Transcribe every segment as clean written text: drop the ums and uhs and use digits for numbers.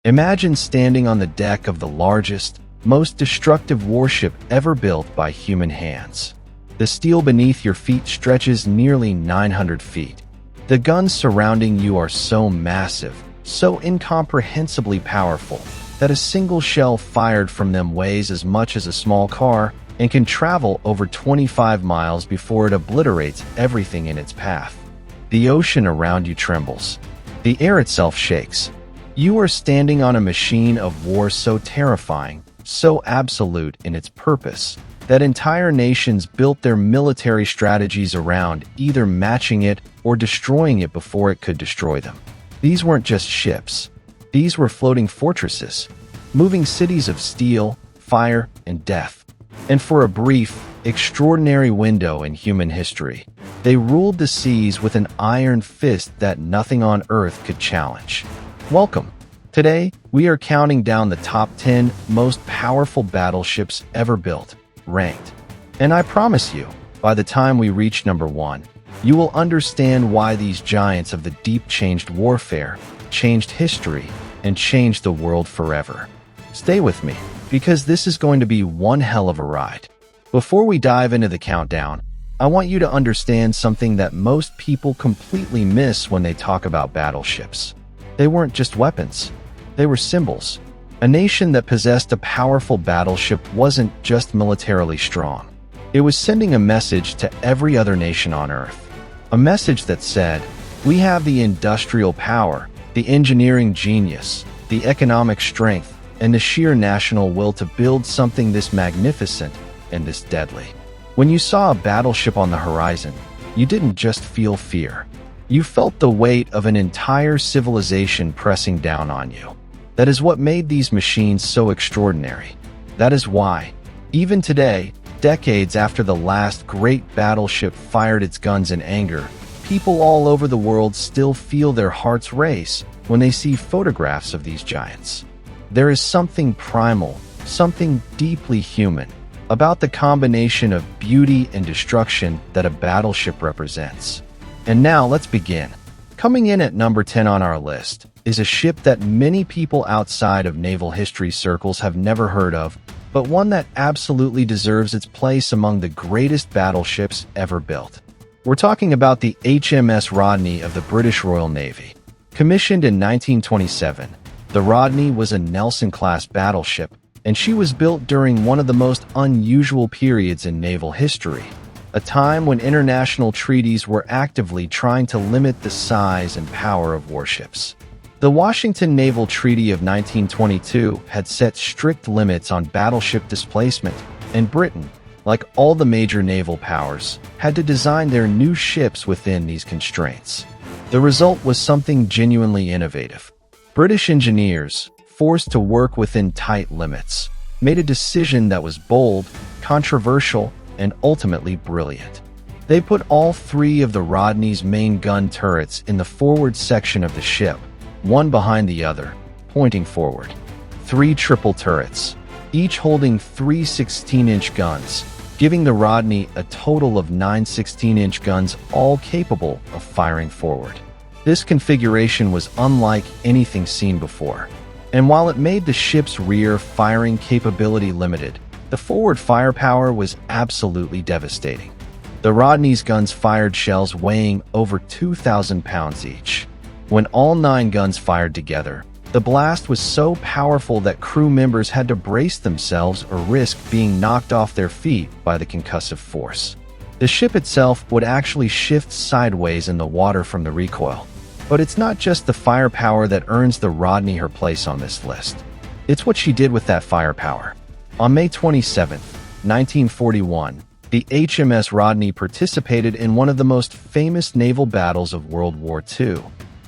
Imagine standing on the deck of the largest, most destructive warship ever built by human hands. The steel beneath your feet stretches nearly 900 feet. The guns surrounding you are so massive, so incomprehensibly powerful, that a single shell fired from them weighs as much as a small car and can travel over 25 miles before it obliterates everything in its path. The ocean around you trembles. The air itself shakes. You are standing on a machine of war so terrifying, so absolute in its purpose, that entire nations built their military strategies around either matching it or destroying it before it could destroy them. These weren't just ships. These were floating fortresses, moving cities of steel, fire, and death. And for a brief, extraordinary window in human history, they ruled the seas with an iron fist that nothing on Earth could challenge. Welcome. Today, we are counting down the top 10 most powerful battleships ever built, ranked. And I promise you, by the time we reach number 1, you will understand why these giants of the deep changed warfare, changed history, and changed the world forever. Stay with me, because this is going to be one hell of a ride. Before we dive into the countdown, I want you to understand something that most people completely miss when they talk about battleships. They weren't just weapons. They were symbols. A nation that possessed a powerful battleship wasn't just militarily strong. It was sending a message to every other nation on Earth. A message that said, we have the industrial power, the engineering genius, the economic strength, and the sheer national will to build something this magnificent and this deadly. When you saw a battleship on the horizon, you didn't just feel fear. You felt the weight of an entire civilization pressing down on you. That is what made these machines so extraordinary. That is why, even today, decades after the last great battleship fired its guns in anger, people all over the world still feel their hearts race when they see photographs of these giants. There is something primal, something deeply human, about the combination of beauty and destruction that a battleship represents. And now let's begin. Coming in at number 10 on our list is a ship that many people outside of naval history circles have never heard of, but one that absolutely deserves its place among the greatest battleships ever built. We're talking about the HMS Rodney of the British Royal Navy. Commissioned in 1927, the Rodney was a Nelson-class battleship, and she was built during one of the most unusual periods in naval history, a time when international treaties were actively trying to limit the size and power of warships. The Washington Naval Treaty of 1922 had set strict limits on battleship displacement, and Britain, like all the major naval powers, had to design their new ships within these constraints. The result was something genuinely innovative. British engineers, forced to work within tight limits, made a decision that was bold, controversial, and ultimately brilliant. They put all 3 of the Rodney's main gun turrets in the forward section of the ship, one behind the other, pointing forward. 3 triple turrets, each holding 3 16-inch guns, giving the Rodney a total of 9 16-inch guns, all capable of firing forward. This configuration was unlike anything seen before, and while it made the ship's rear firing capability limited, the forward firepower was absolutely devastating. The Rodney's guns fired shells weighing over 2,000 pounds each. When all 9 guns fired together, the blast was so powerful that crew members had to brace themselves or risk being knocked off their feet by the concussive force. The ship itself would actually shift sideways in the water from the recoil. But it's not just the firepower that earns the Rodney her place on this list. It's what she did with that firepower. On May 27, 1941, the HMS Rodney participated in one of the most famous naval battles of World War II,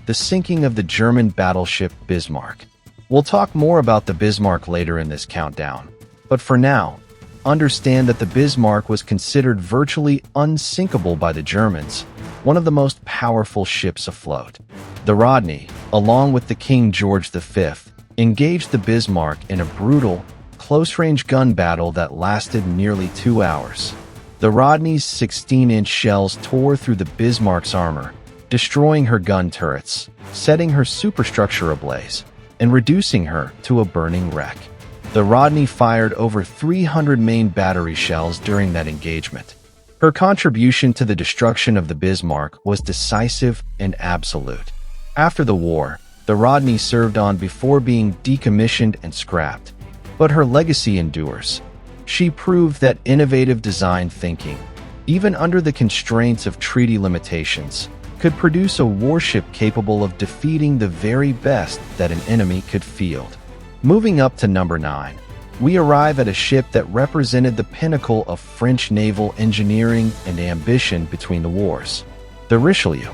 the sinking of the German battleship Bismarck. We'll talk more about the Bismarck later in this countdown, but for now, understand that the Bismarck was considered virtually unsinkable by the Germans, one of the most powerful ships afloat. The Rodney, along with the King George V, engaged the Bismarck in a brutal, close-range gun battle that lasted nearly 2 hours. The Rodney's 16-inch shells tore through the Bismarck's armor, destroying her gun turrets, setting her superstructure ablaze. and reducing her to a burning wreck. The Rodney fired over 300 main battery shells during that engagement. Her contribution to the destruction of the Bismarck was decisive and absolute. After the war, the Rodney served on before being decommissioned and scrapped. But her legacy endures. She proved that innovative design thinking, even under the constraints of treaty limitations, could produce a warship capable of defeating the very best that an enemy could field. Moving up to number 9, we arrive at a ship that represented the pinnacle of French naval engineering and ambition between the wars. The Richelieu.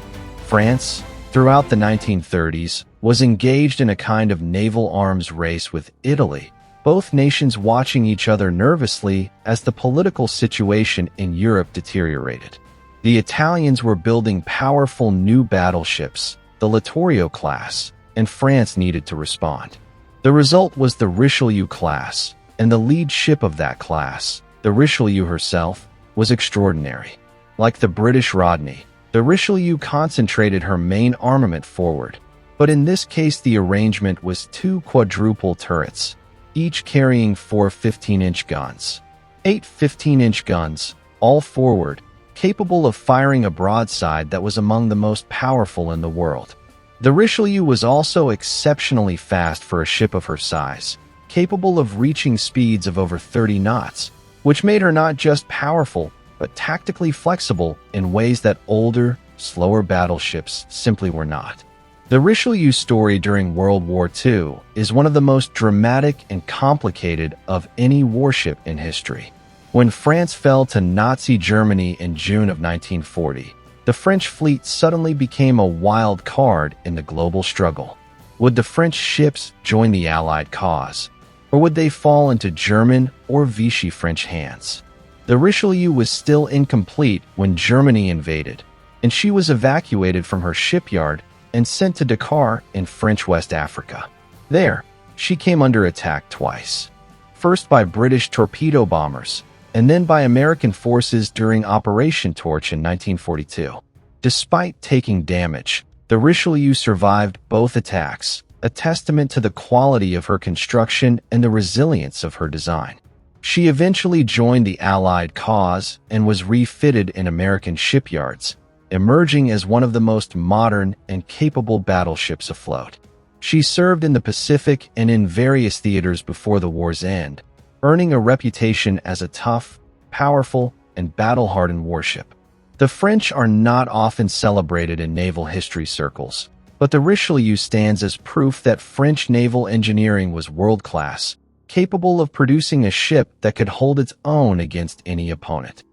France, throughout the 1930s, was engaged in a kind of naval arms race with Italy, both nations watching each other nervously as the political situation in Europe deteriorated. The Italians were building powerful new battleships, the Littorio class, and France needed to respond. The result was the Richelieu class, and the lead ship of that class, the Richelieu herself, was extraordinary. Like the British Rodney, the Richelieu concentrated her main armament forward, but in this case the arrangement was 2 quadruple turrets, each carrying 4 15-inch guns. 8 15-inch guns, all forward, capable of firing a broadside that was among the most powerful in the world. The Richelieu was also exceptionally fast for a ship of her size, capable of reaching speeds of over 30 knots, which made her not just powerful, but tactically flexible in ways that older, slower battleships simply were not. The Richelieu story during World War II is one of the most dramatic and complicated of any warship in history. When France fell to Nazi Germany in June of 1940, the French fleet suddenly became a wild card in the global struggle. Would the French ships join the Allied cause, or would they fall into German or Vichy French hands? The Richelieu was still incomplete when Germany invaded, and she was evacuated from her shipyard and sent to Dakar in French West Africa. There, she came under attack twice, first by British torpedo bombers, and then by American forces during Operation Torch in 1942. Despite taking damage, the Richelieu survived both attacks, a testament to the quality of her construction and the resilience of her design. She eventually joined the Allied cause and was refitted in American shipyards, emerging as one of the most modern and capable battleships afloat. She served in the Pacific and in various theaters before the war's end, earning a reputation as a tough, powerful, and battle-hardened warship. The French are not often celebrated in naval history circles, but the Richelieu stands as proof that French naval engineering was world-class, capable of producing a ship that could hold its own against any opponent.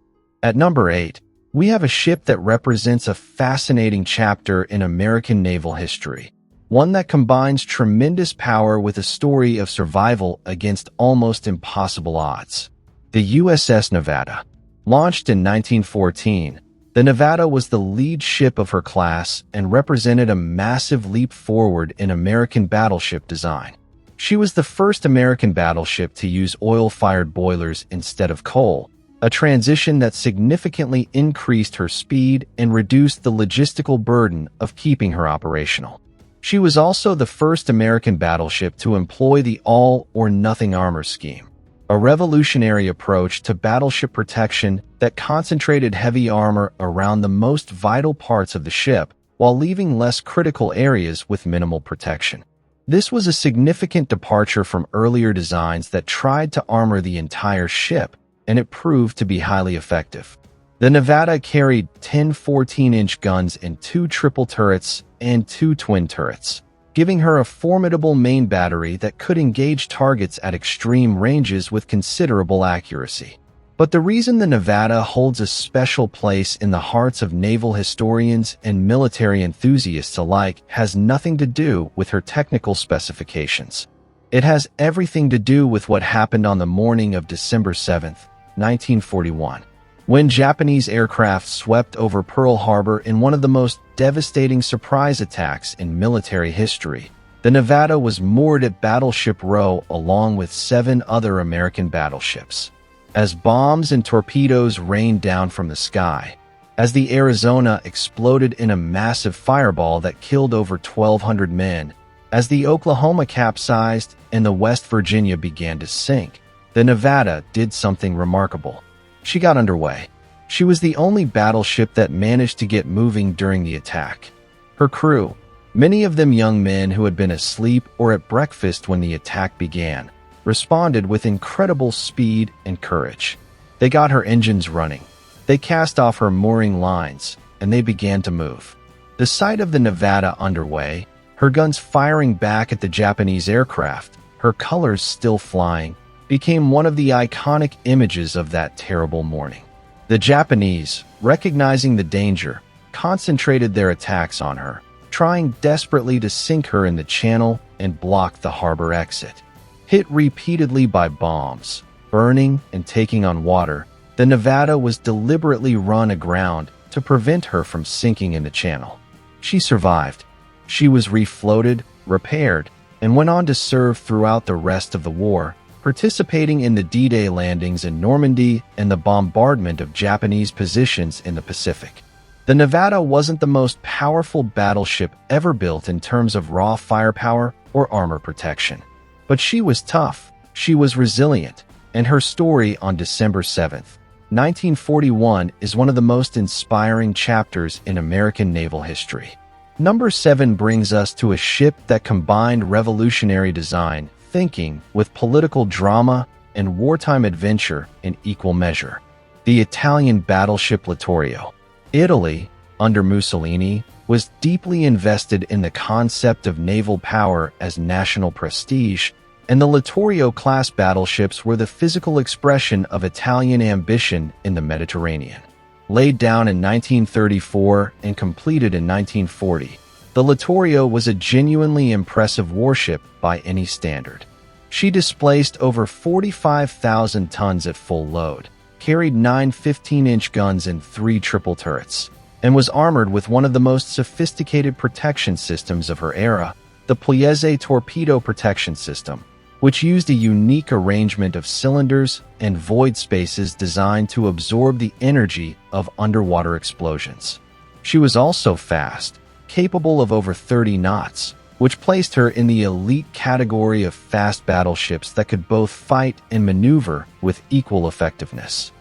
At number 8, we have a ship that represents a fascinating chapter in American naval history, one that combines tremendous power with a story of survival against almost impossible odds. The USS Nevada. Launched in 1914, the Nevada was the lead ship of her class and represented a massive leap forward in American battleship design. She was the first American battleship to use oil-fired boilers instead of coal, a transition that significantly increased her speed and reduced the logistical burden of keeping her operational. She was also the first American battleship to employ the all-or-nothing armor scheme, a revolutionary approach to battleship protection that concentrated heavy armor around the most vital parts of the ship while leaving less critical areas with minimal protection. This was a significant departure from earlier designs that tried to armor the entire ship, and it proved to be highly effective. The Nevada carried 10 14-inch guns in 2 triple turrets and 2 twin turrets, giving her a formidable main battery that could engage targets at extreme ranges with considerable accuracy. But the reason the Nevada holds a special place in the hearts of naval historians and military enthusiasts alike has nothing to do with her technical specifications. It has everything to do with what happened on the morning of December 7, 1941. When Japanese aircraft swept over Pearl Harbor in one of the most devastating surprise attacks in military history, the Nevada was moored at Battleship Row along with 7 other American battleships. As bombs and torpedoes rained down from the sky, as the Arizona exploded in a massive fireball that killed over 1,200 men, As the Oklahoma capsized and the West Virginia began to sink, the Nevada did something remarkable. She got underway. She was the only battleship that managed to get moving during the attack. Her crew, many of them young men who had been asleep or at breakfast when the attack began, responded with incredible speed and courage. They got her engines running. They cast off her mooring lines, and they began to move. The sight of the Nevada underway, her guns firing back at the Japanese aircraft, her colors still flying, became one of the iconic images of that terrible morning. The Japanese, recognizing the danger, concentrated their attacks on her, trying desperately to sink her in the channel and block the harbor exit. Hit repeatedly by bombs, burning and taking on water, the Nevada was deliberately run aground to prevent her from sinking in the channel. She survived. She was refloated, repaired, and went on to serve throughout the rest of the war, participating in the D-Day landings in Normandy and the bombardment of Japanese positions in the Pacific. The Nevada wasn't the most powerful battleship ever built in terms of raw firepower or armor protection. But she was tough, she was resilient, and her story on December 7, 1941 is one of the most inspiring chapters in American naval history. Number 7 brings us to a ship that combined revolutionary design, thinking, with political drama and wartime adventure in equal measure. The Italian battleship Littorio. Italy, under Mussolini, was deeply invested in the concept of naval power as national prestige, and the Littorio-class battleships were the physical expression of Italian ambition in the Mediterranean. Laid down in 1934 and completed in 1940, the Littorio was a genuinely impressive warship by any standard. She displaced over 45,000 tons at full load, carried 9 15-inch guns and 3 triple turrets, and was armored with one of the most sophisticated protection systems of her era, the Pugliese Torpedo Protection System, which used a unique arrangement of cylinders and void spaces designed to absorb the energy of underwater explosions. She was also fast, capable of over 30 knots, which placed her in the elite category of fast battleships that could both fight and maneuver with equal effectiveness.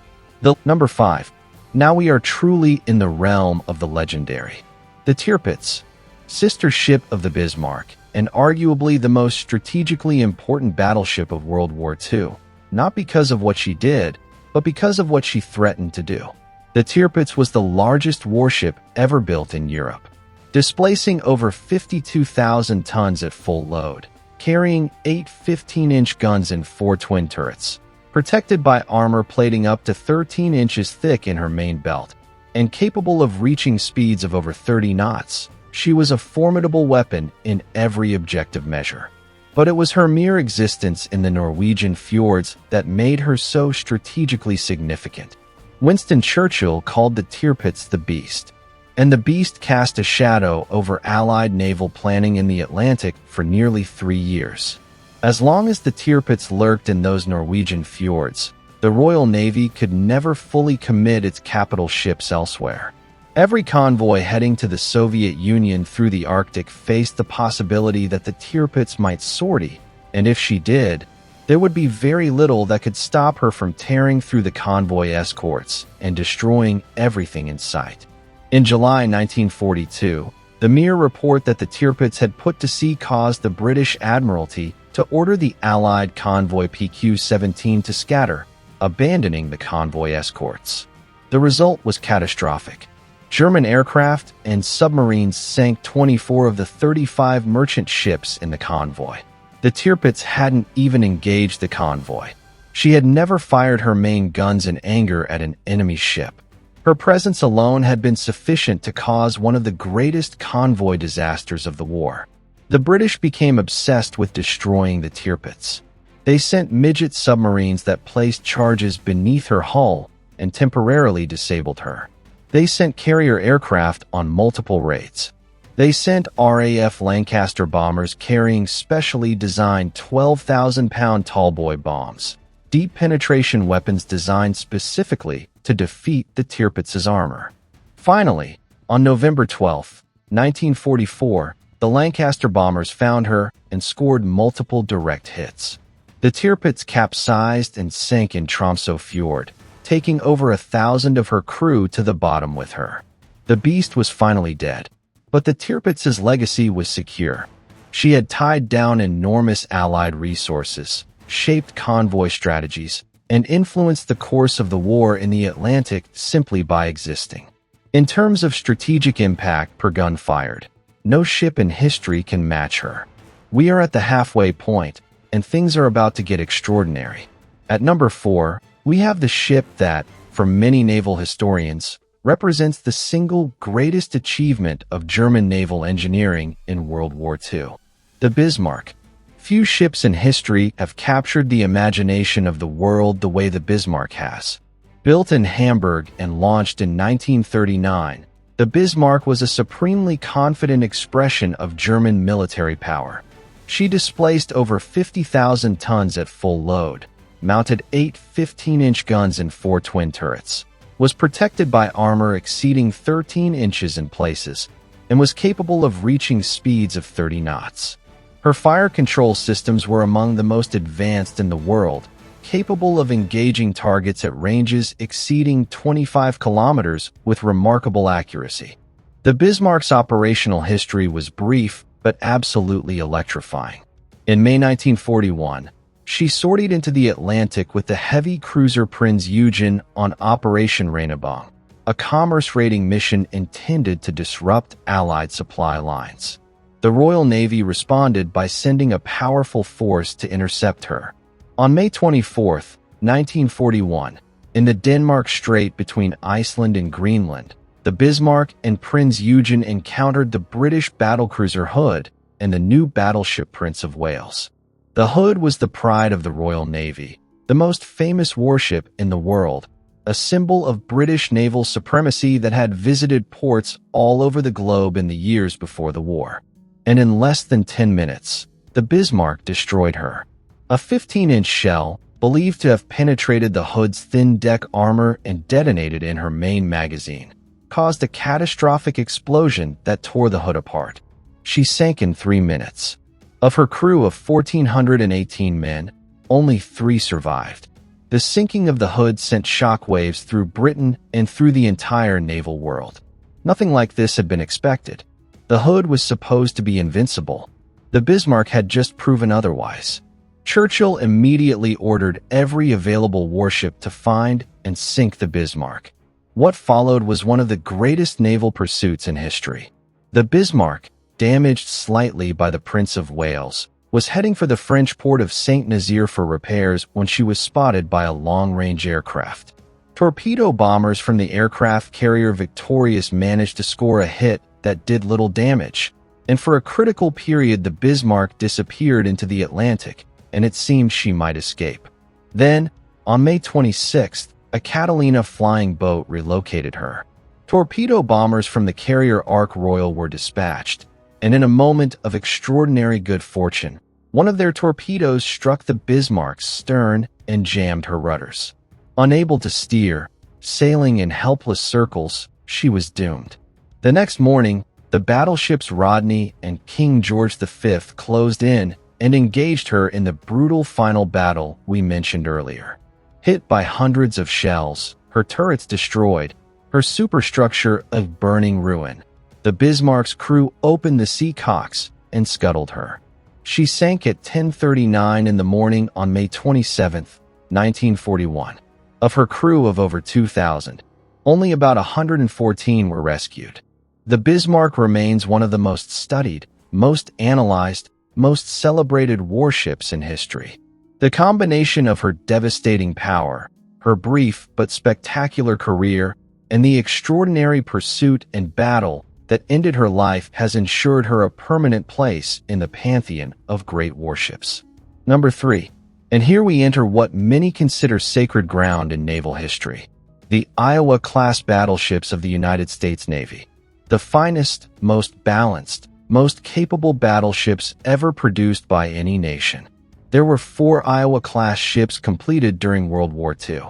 Number 5. Now we are truly in the realm of the legendary. The Tirpitz, sister ship of the Bismarck, and arguably the most strategically important battleship of World War II, not because of what she did, but because of what she threatened to do. The Tirpitz was the largest warship ever built in Europe, displacing over 52,000 tons at full load, carrying 8 15-inch guns and 4 twin turrets, protected by armor plating up to 13 inches thick in her main belt, and capable of reaching speeds of over 30 knots. She was a formidable weapon in every objective measure. But it was her mere existence in the Norwegian fjords that made her so strategically significant. Winston Churchill called the Tirpitz the Beast, and the Beast cast a shadow over Allied naval planning in the Atlantic for nearly 3 years. As long as the Tirpitz lurked in those Norwegian fjords, the Royal Navy could never fully commit its capital ships elsewhere. Every convoy heading to the Soviet Union through the Arctic faced the possibility that the Tirpitz might sortie, and if she did, there would be very little that could stop her from tearing through the convoy escorts and destroying everything in sight. In July 1942, the mere report that the Tirpitz had put to sea caused the British Admiralty to order the Allied convoy PQ-17 to scatter, abandoning the convoy escorts. The result was catastrophic. German aircraft and submarines sank 24 of the 35 merchant ships in the convoy. The Tirpitz hadn't even engaged the convoy. She had never fired her main guns in anger at an enemy ship. Her presence alone had been sufficient to cause one of the greatest convoy disasters of the war. The British became obsessed with destroying the Tirpitz. They sent midget submarines that placed charges beneath her hull and temporarily disabled her. They sent carrier aircraft on multiple raids. They sent RAF Lancaster bombers carrying specially designed 12,000-pound tallboy bombs, deep penetration weapons designed specifically to defeat the Tirpitz's armor. Finally, on November 12, 1944, the The Lancaster bombers found her and scored multiple direct hits. The Tirpitz capsized and sank in Tromsø Fjord, taking over 1,000 of her crew to the bottom with her. The beast was finally dead, but the Tirpitz's legacy was secure. She had tied down enormous Allied resources, shaped convoy strategies, and influenced the course of the war in the Atlantic simply by existing. In terms of strategic impact per gun fired, no ship in history can match her. We are at the halfway point, and things are about to get extraordinary. At number 4, we have the ship that, for many naval historians, represents the single greatest achievement of German naval engineering in World War II. The Bismarck. Few ships in history have captured the imagination of the world the way the Bismarck has. Built in Hamburg and launched in 1939, the Bismarck was a supremely confident expression of German military power. She displaced over 50,000 tons at full load, mounted 8 15-inch guns and 4 twin turrets, was protected by armor exceeding 13 inches in places, and was capable of reaching speeds of 30 knots. Her fire control systems were among the most advanced in the world, capable of engaging targets at ranges exceeding 25 kilometers with remarkable accuracy. The Bismarck's operational history was brief but absolutely electrifying. In May 1941, she sortied into the Atlantic with the heavy cruiser Prinz Eugen on Operation Regenbogen, a commerce-raiding mission intended to disrupt Allied supply lines. The Royal Navy responded by sending a powerful force to intercept her. On May 24, 1941, in the Denmark Strait between Iceland and Greenland, the Bismarck and Prinz Eugen encountered the British battlecruiser Hood and the new battleship Prince of Wales. The Hood was the pride of the Royal Navy, the most famous warship in the world, a symbol of British naval supremacy that had visited ports all over the globe in the years before the war. And in less than 10 minutes, the Bismarck destroyed her. A 15-inch shell, believed to have penetrated the Hood's thin deck armor and detonated in her main magazine, caused a catastrophic explosion that tore the Hood apart. She sank in 3 minutes. Of her crew of 1,418 men, only 3 survived. The sinking of the Hood sent shockwaves through Britain and through the entire naval world. Nothing like this had been expected. The Hood was supposed to be invincible. The Bismarck had just proven otherwise. Churchill immediately ordered every available warship to find and sink the Bismarck. What followed was one of the greatest naval pursuits in history. The Bismarck, damaged slightly by the Prince of Wales, was heading for the French port of Saint-Nazaire for repairs when she was spotted by a long-range aircraft. Torpedo bombers from the aircraft carrier Victorious managed to score a hit that did little damage, and for a critical period the Bismarck disappeared into the Atlantic, and it seemed she might escape. Then, on May 26th, a Catalina flying boat relocated her. Torpedo bombers from the carrier Ark Royal were dispatched, and in a moment of extraordinary good fortune, one of their torpedoes struck the Bismarck's stern and jammed her rudders. Unable to steer, sailing in helpless circles, she was doomed. The next morning, the battleships Rodney and King George V closed in and engaged her in the brutal final battle we mentioned earlier. Hit by hundreds of shells, her turrets destroyed, her superstructure a burning ruin, the Bismarck's crew opened the seacocks and scuttled her. She sank at 10:39 in the morning on May 27, 1941. Of her crew of over 2,000, only about 114 were rescued. The Bismarck remains one of the most studied, most analyzed, most celebrated warships in history. The combination of her devastating power, her brief but spectacular career, and the extraordinary pursuit and battle that ended her life has ensured her a permanent place in the pantheon of great warships. Number 3. And here we enter what many consider sacred ground in naval history: the Iowa-class battleships of the United States Navy. The finest, most balanced, most capable battleships ever produced by any nation. There were 4 Iowa-class ships completed during World War II: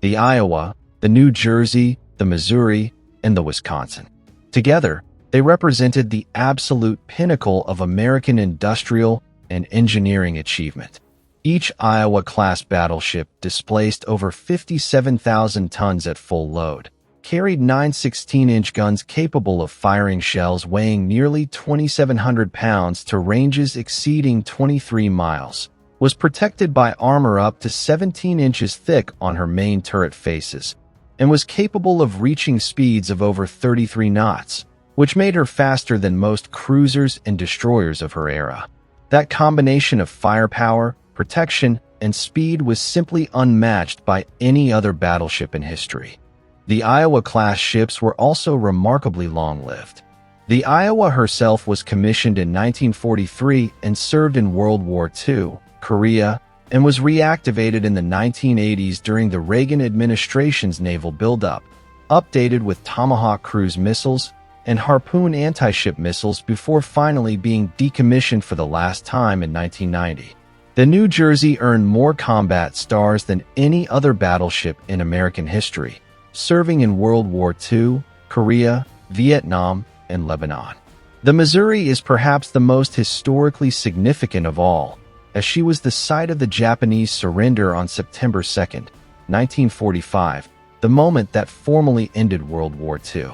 the Iowa, the New Jersey, the Missouri, and the Wisconsin. Together, They represented the absolute pinnacle of American industrial and engineering achievement. Each Iowa-class battleship displaced over 57,000 tons at full load, carried 9 16-inch guns capable of firing shells weighing nearly 2,700 pounds to ranges exceeding 23 miles, was protected by armor up to 17 inches thick on her main turret faces, and was capable of reaching speeds of over 33 knots, which made her faster than most cruisers and destroyers of her era. That combination of firepower, protection, and speed was simply unmatched by any other battleship in history. The Iowa-class ships were also remarkably long-lived. The Iowa herself was commissioned in 1943 and served in World War II, Korea, and was reactivated in the 1980s during the Reagan administration's naval buildup, updated with Tomahawk cruise missiles and Harpoon anti-ship missiles before finally being decommissioned for the last time in 1990. The New Jersey earned more combat stars than any other battleship in American history, serving in World War II, Korea, Vietnam, and Lebanon. The Missouri is perhaps the most historically significant of all, as she was the site of the Japanese surrender on September 2, 1945, the moment that formally ended World War II.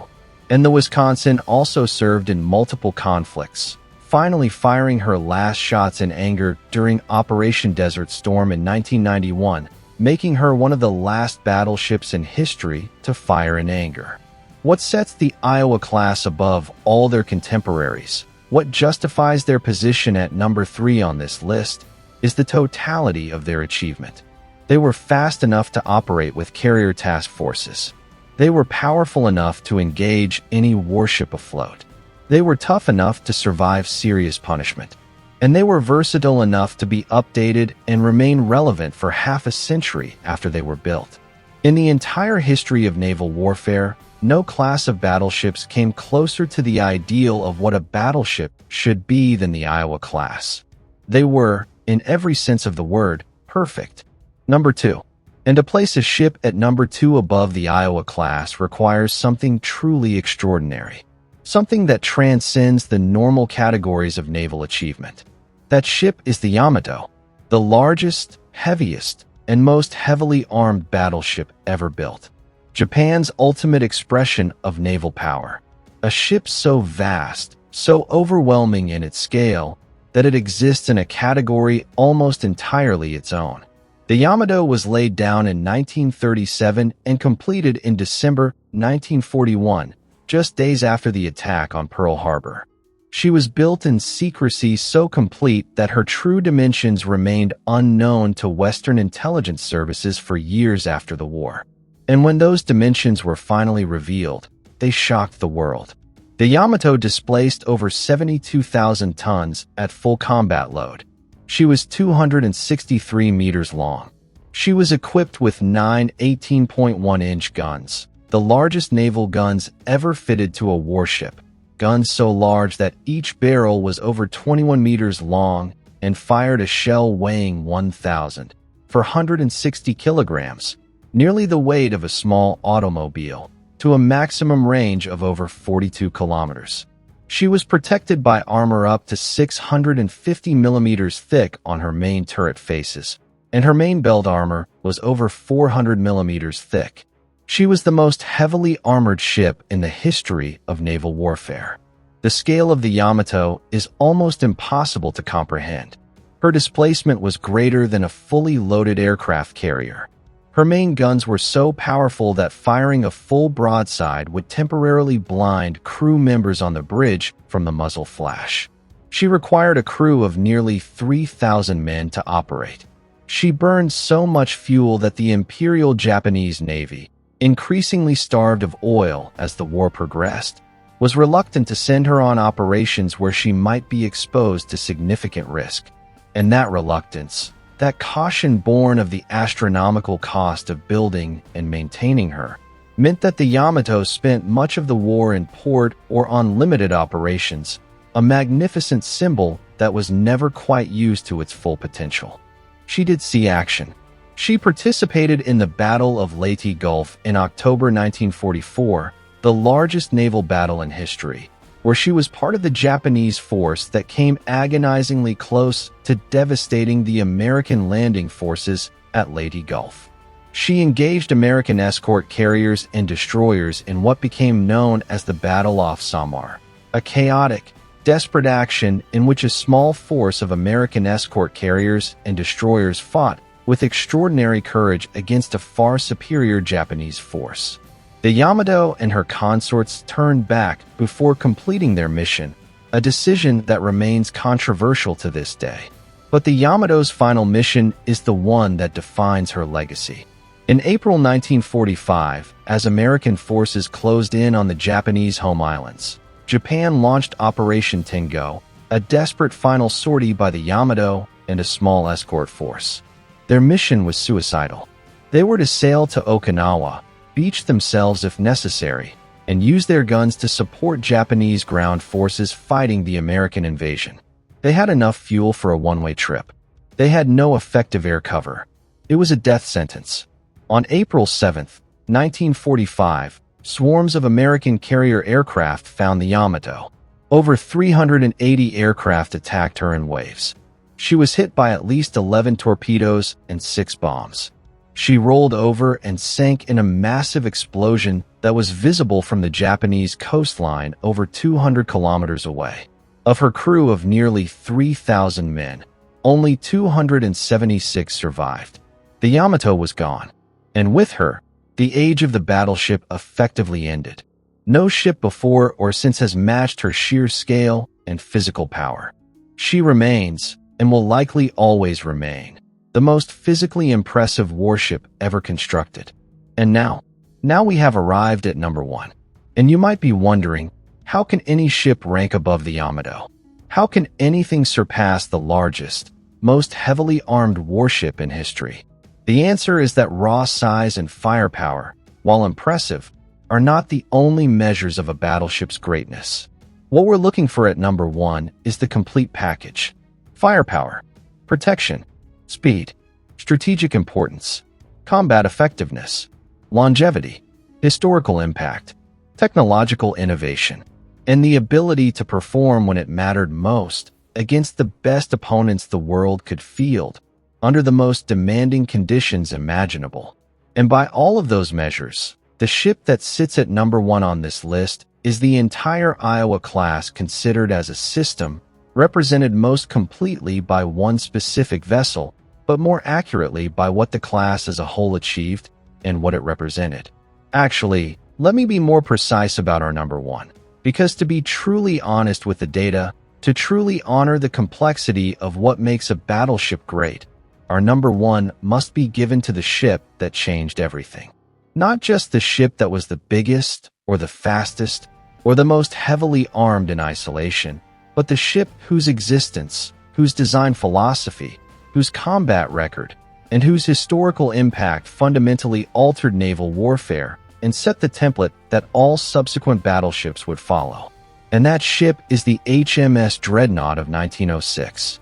And the Wisconsin also served in multiple conflicts, finally firing her last shots in anger during Operation Desert Storm in 1991, making her one of the last battleships in history to fire in anger. What sets the Iowa class above all their contemporaries, what justifies their position at number 3 on this list, is the totality of their achievement. They were fast enough to operate with carrier task forces. They were powerful enough to engage any warship afloat. They were tough enough to survive serious punishment. And they were versatile enough to be updated and remain relevant for half a century after they were built. In the entire history of naval warfare, no class of battleships came closer to the ideal of what a battleship should be than the Iowa class. They were, in every sense of the word, perfect. Number 2. And to place a ship at number 2 above the Iowa class requires something truly extraordinary. Something that transcends the normal categories of naval achievement. That ship is the Yamato, the largest, heaviest, and most heavily armed battleship ever built. Japan's ultimate expression of naval power. A ship so vast, so overwhelming in its scale, that it exists in a category almost entirely its own. The Yamato was laid down in 1937 and completed in December 1941, just days after the attack on Pearl Harbor. She was built in secrecy so complete that her true dimensions remained unknown to Western intelligence services for years after the war. And when those dimensions were finally revealed, they shocked the world. The Yamato displaced over 72,000 tons at full combat load. She was 263 meters long. She was equipped with 9 18.1-inch guns, the largest naval guns ever fitted to a warship, guns so large that each barrel was over 21 meters long and fired a shell weighing 1,460 kilograms, nearly the weight of a small automobile, to a maximum range of over 42 kilometers. She was protected by armor up to 650 millimeters thick on her main turret faces, and her main belt armor was over 400 millimeters thick. She was the most heavily armored ship in the history of naval warfare. The scale of the Yamato is almost impossible to comprehend. Her displacement was greater than a fully loaded aircraft carrier. Her main guns were so powerful that firing a full broadside would temporarily blind crew members on the bridge from the muzzle flash. She required a crew of nearly 3,000 men to operate. She burned so much fuel that the Imperial Japanese Navy, increasingly starved of oil as the war progressed, was reluctant to send her on operations where she might be exposed to significant risk. And that reluctance, that caution born of the astronomical cost of building and maintaining her, meant that the Yamato spent much of the war in port or on limited operations, a magnificent symbol that was never quite used to its full potential. She did see action. She participated in the Battle of Leyte Gulf in October 1944, the largest naval battle in history, where she was part of the Japanese force that came agonizingly close to devastating the American landing forces at Leyte Gulf. She engaged American escort carriers and destroyers in what became known as the Battle off Samar, a chaotic, desperate action in which a small force of American escort carriers and destroyers fought with extraordinary courage against a far superior Japanese force. The Yamato and her consorts turned back before completing their mission, a decision that remains controversial to this day. But the Yamato's final mission is the one that defines her legacy. In April 1945, as American forces closed in on the Japanese home islands, Japan launched Operation Tengo, a desperate final sortie by the Yamato and a small escort force. Their mission was suicidal. They were to sail to Okinawa, beach themselves if necessary, and use their guns to support Japanese ground forces fighting the American invasion. They had enough fuel for a one-way trip. They had no effective air cover. It was a death sentence. On April 7, 1945, swarms of American carrier aircraft found the Yamato. Over 380 aircraft attacked her in waves. She was hit by at least 11 torpedoes and 6 bombs. She rolled over and sank in a massive explosion that was visible from the Japanese coastline over 200 kilometers away. Of her crew of nearly 3,000 men, only 276 survived. The Yamato was gone, and with her, the age of the battleship effectively ended. No ship before or since has matched her sheer scale and physical power. She remains, and will likely always remain, the most physically impressive warship ever constructed. And now we have arrived at number 1. And you might be wondering, how can any ship rank above the Yamato? How can anything surpass the largest, most heavily armed warship in history? The answer is that raw size and firepower, while impressive, are not the only measures of a battleship's greatness. What we're looking for at number 1 is the complete package. Firepower, protection, speed, strategic importance, combat effectiveness, longevity, historical impact, technological innovation, and the ability to perform when it mattered most against the best opponents the world could field under the most demanding conditions imaginable. And by all of those measures, the ship that sits at number 1 on this list is the entire Iowa class considered as a system represented most completely by one specific vessel, but more accurately by what the class as a whole achieved and what it represented. Actually, let me be more precise about our number 1, because to be truly honest with the data, to truly honor the complexity of what makes a battleship great, our number 1 must be given to the ship that changed everything. Not just the ship that was the biggest, or the fastest, or the most heavily armed in isolation, but the ship whose existence, whose design philosophy, whose combat record, and whose historical impact fundamentally altered naval warfare and set the template that all subsequent battleships would follow. And that ship is the HMS Dreadnought of 1906.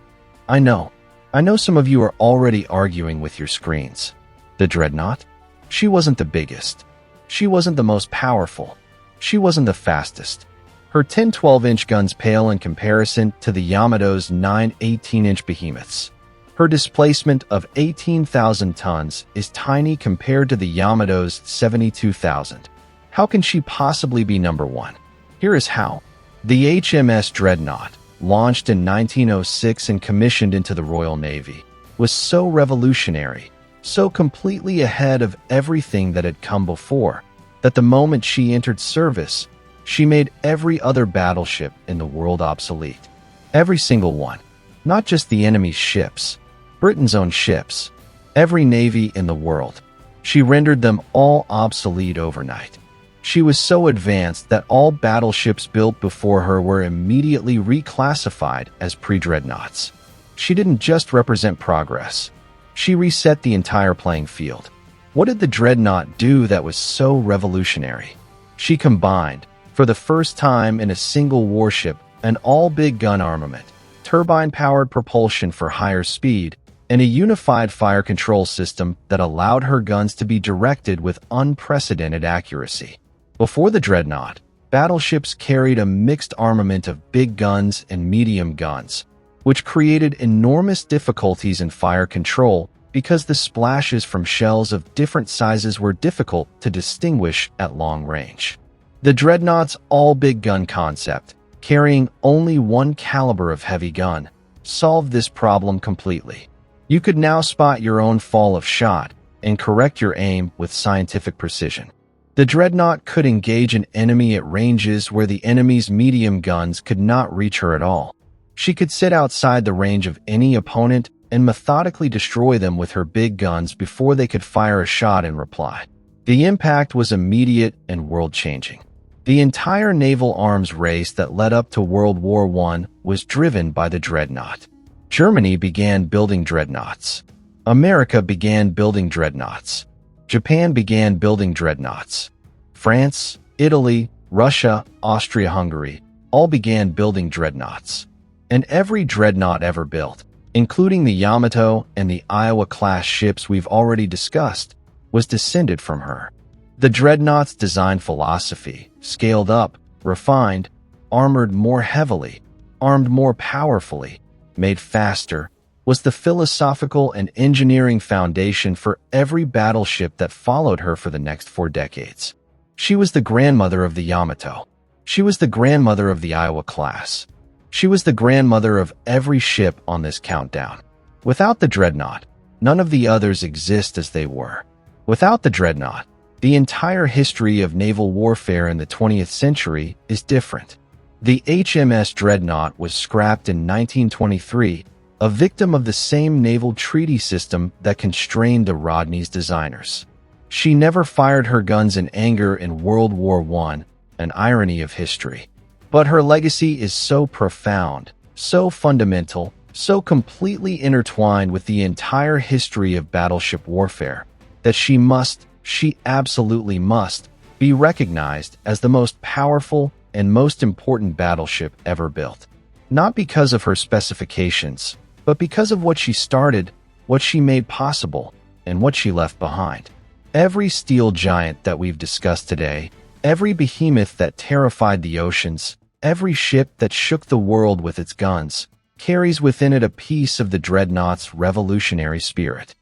I know some of you are already arguing with your screens. The Dreadnought? She wasn't the biggest. She wasn't the most powerful. She wasn't the fastest. Her 10 12-inch guns pale in comparison to the Yamato's 9 18-inch behemoths. Her displacement of 18,000 tons is tiny compared to the Yamato's 72,000. How can she possibly be number 1? Here is how. The HMS Dreadnought, launched in 1906 and commissioned into the Royal Navy, was so revolutionary, so completely ahead of everything that had come before, that the moment she entered service, she made every other battleship in the world obsolete. Every single one. Not just the enemy's ships, Britain's own ships, every navy in the world. She rendered them all obsolete overnight. She was so advanced that all battleships built before her were immediately reclassified as pre-dreadnoughts. She didn't just represent progress. She reset the entire playing field. What did the Dreadnought do that was so revolutionary? She combined, for the first time in a single warship, an all-big gun armament, turbine-powered propulsion for higher speed, and a unified fire control system that allowed her guns to be directed with unprecedented accuracy. Before the Dreadnought, battleships carried a mixed armament of big guns and medium guns, which created enormous difficulties in fire control because the splashes from shells of different sizes were difficult to distinguish at long range. The Dreadnought's all-big gun concept, carrying only one caliber of heavy gun, solved this problem completely. You could now spot your own fall of shot and correct your aim with scientific precision. The Dreadnought could engage an enemy at ranges where the enemy's medium guns could not reach her at all. She could sit outside the range of any opponent and methodically destroy them with her big guns before they could fire a shot in reply. The impact was immediate and world-changing. The entire naval arms race that led up to World War I was driven by the Dreadnought. Germany began building dreadnoughts. America began building dreadnoughts. Japan began building dreadnoughts. France, Italy, Russia, Austria-Hungary all began building dreadnoughts. And every dreadnought ever built, including the Yamato and the Iowa-class ships we've already discussed, was descended from her. The Dreadnought's design philosophy, scaled up, refined, armored more heavily, armed more powerfully, made faster, was the philosophical and engineering foundation for every battleship that followed her for the next 4 decades. She was the grandmother of the Yamato. She was the grandmother of the Iowa class. She was the grandmother of every ship on this countdown. Without the Dreadnought, none of the others exist as they were. Without the Dreadnought, the entire history of naval warfare in the 20th century is different. The HMS Dreadnought was scrapped in 1923, a victim of the same naval treaty system that constrained the Rodney's designers. She never fired her guns in anger in World War I, an irony of history. But her legacy is so profound, so fundamental, so completely intertwined with the entire history of battleship warfare, that she absolutely must, be recognized as the most powerful and most important battleship ever built. Not because of her specifications, but because of what she started, what she made possible, and what she left behind. Every steel giant that we've discussed today, every behemoth that terrified the oceans, every ship that shook the world with its guns, carries within it a piece of the Dreadnought's revolutionary spirit.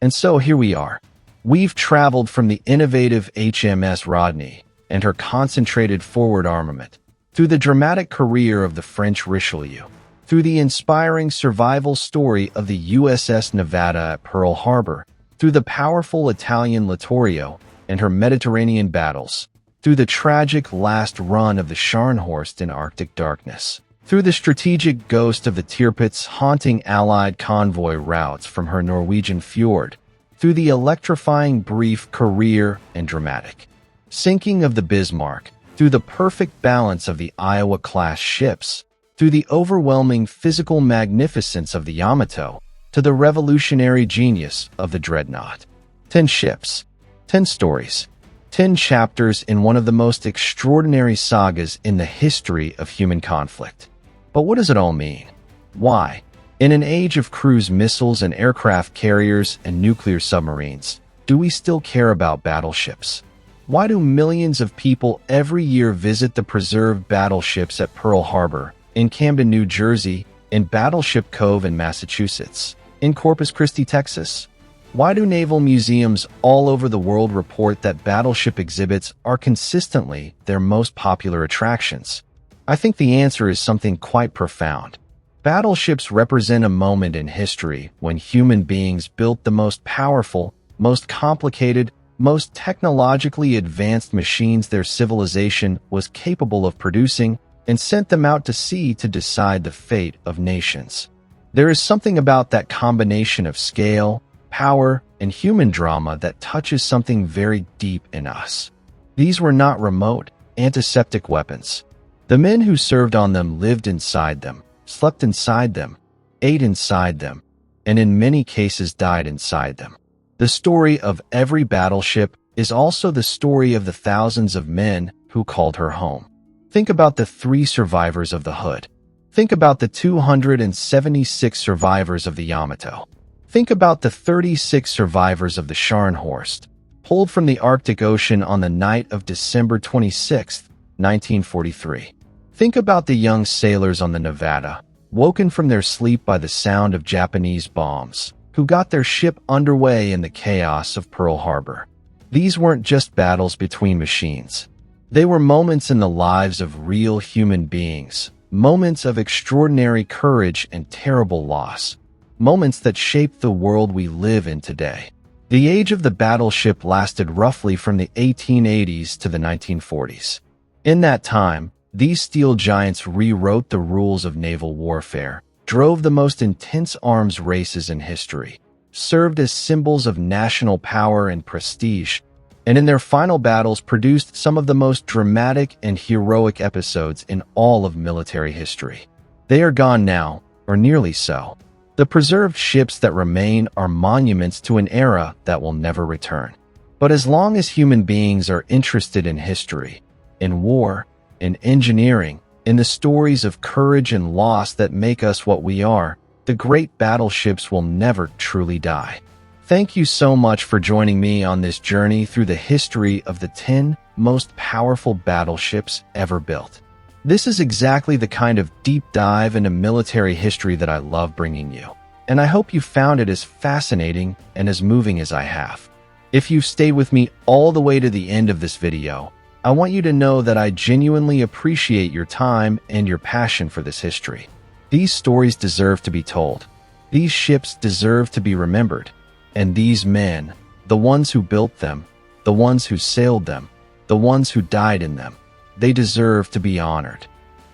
And so here we are. We've traveled from the innovative HMS Rodney and her concentrated forward armament, through the dramatic career of the French Richelieu, through the inspiring survival story of the USS Nevada at Pearl Harbor, through the powerful Italian Littorio and her Mediterranean battles, through the tragic last run of the Scharnhorst in Arctic darkness, through the strategic ghost of the Tirpitz haunting Allied convoy routes from her Norwegian fjord, through the electrifying brief career and dramatic sinking of the Bismarck, through the perfect balance of the Iowa-class ships, through the overwhelming physical magnificence of the Yamato, to the revolutionary genius of the Dreadnought. 10 ships, 10 stories, 10 chapters in one of the most extraordinary sagas in the history of human conflict. But what does it all mean? Why, in an age of cruise missiles and aircraft carriers and nuclear submarines, do we still care about battleships? Why do millions of people every year visit the preserved battleships at Pearl Harbor, in Camden, New Jersey, in Battleship Cove in Massachusetts, in Corpus Christi, Texas? Why do naval museums all over the world report that battleship exhibits are consistently their most popular attractions? I think the answer is something quite profound. Battleships represent a moment in history when human beings built the most powerful, most complicated, most technologically advanced machines their civilization was capable of producing and sent them out to sea to decide the fate of nations. There is something about that combination of scale, power, and human drama that touches something very deep in us. These were not remote, antiseptic weapons. The men who served on them lived inside them, slept inside them, ate inside them, and in many cases died inside them. The story of every battleship is also the story of the thousands of men who called her home. Think about the 3 survivors of the Hood. Think about the 276 survivors of the Yamato. Think about the 36 survivors of the Scharnhorst, pulled from the Arctic Ocean on the night of December 26, 1943. Think about the young sailors on the Nevada, woken from their sleep by the sound of Japanese bombs, who got their ship underway in the chaos of Pearl Harbor. These weren't just battles between machines. They were moments in the lives of real human beings, moments of extraordinary courage and terrible loss, moments that shaped the world we live in today. The age of the battleship lasted roughly from the 1880s to the 1940s. In that time, these steel giants rewrote the rules of naval warfare, drove the most intense arms races in history, served as symbols of national power and prestige, and in their final battles produced some of the most dramatic and heroic episodes in all of military history. They are gone now, or nearly so. The preserved ships that remain are monuments to an era that will never return. But as long as human beings are interested in history, in war, in engineering, in the stories of courage and loss that make us what we are, the great battleships will never truly die. Thank you so much for joining me on this journey through the history of the 10 most powerful battleships ever built. This is exactly the kind of deep dive into military history that I love bringing you, and I hope you found it as fascinating and as moving as I have. If you've stayed with me all the way to the end of this video, I want you to know that I genuinely appreciate your time and your passion for this history. These stories deserve to be told. These ships deserve to be remembered. And these men, the ones who built them, the ones who sailed them, the ones who died in them, they deserve to be honored.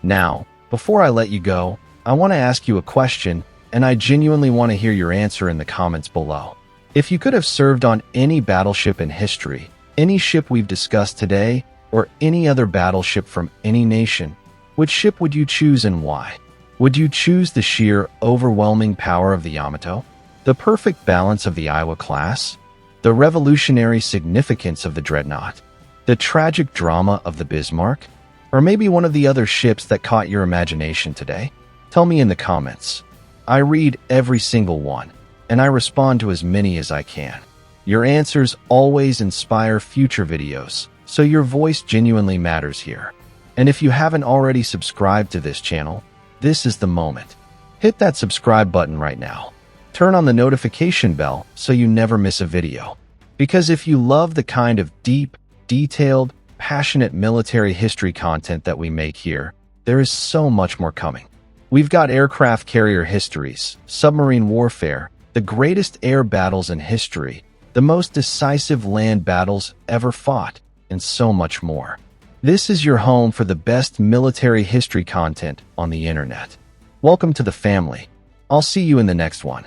Now, before I let you go, I want to ask you a question, and I genuinely want to hear your answer in the comments below. If you could have served on any battleship in history, any ship we've discussed today, or any other battleship from any nation, which ship would you choose and why? Would you choose the sheer, overwhelming power of the Yamato? The perfect balance of the Iowa class? The revolutionary significance of the Dreadnought? The tragic drama of the Bismarck? Or maybe one of the other ships that caught your imagination today? Tell me in the comments. I read every single one, and I respond to as many as I can. Your answers always inspire future videos, so your voice genuinely matters here. And if you haven't already subscribed to this channel, this is the moment. Hit that subscribe button right now. Turn on the notification bell so you never miss a video. Because if you love the kind of deep, detailed, passionate military history content that we make here, there is so much more coming. We've got aircraft carrier histories, submarine warfare, the greatest air battles in history, the most decisive land battles ever fought, and so much more. This is your home for the best military history content on the internet. Welcome to the family. I'll see you in the next one.